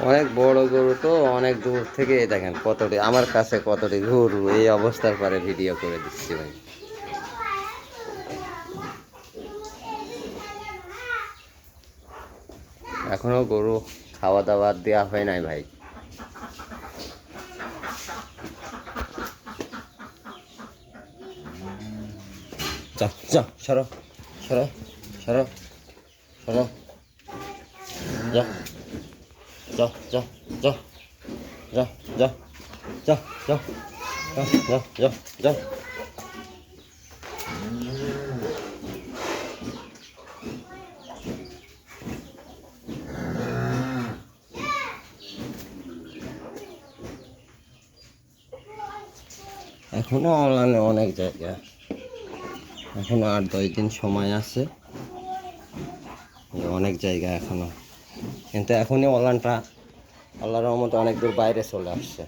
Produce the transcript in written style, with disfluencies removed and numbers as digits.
অনেক বড় গরু তো, অনেক দূর থেকে দেখেন কতটি আমার কাছে কতটি গরু, এই অবস্থার পরে ভিডিও করে দিচ্ছি ভাই। এখনো গরু খাওয়া দাওয়া দেওয়া হয় নাই ভাই। যা যা, সরো সরো সরো সরো, যা যা যা যা যা যা যা যা যা যা যা। এখনো অনলাইনে অনেক জায়গা, এখনো 8-10 দিন সময় আছে, অনেক জায়গা এখনো। কিন্তু এখনই অনলাইনটা আল্লাহর রহমতে অনেক দূর বাইরে চলে আসছে।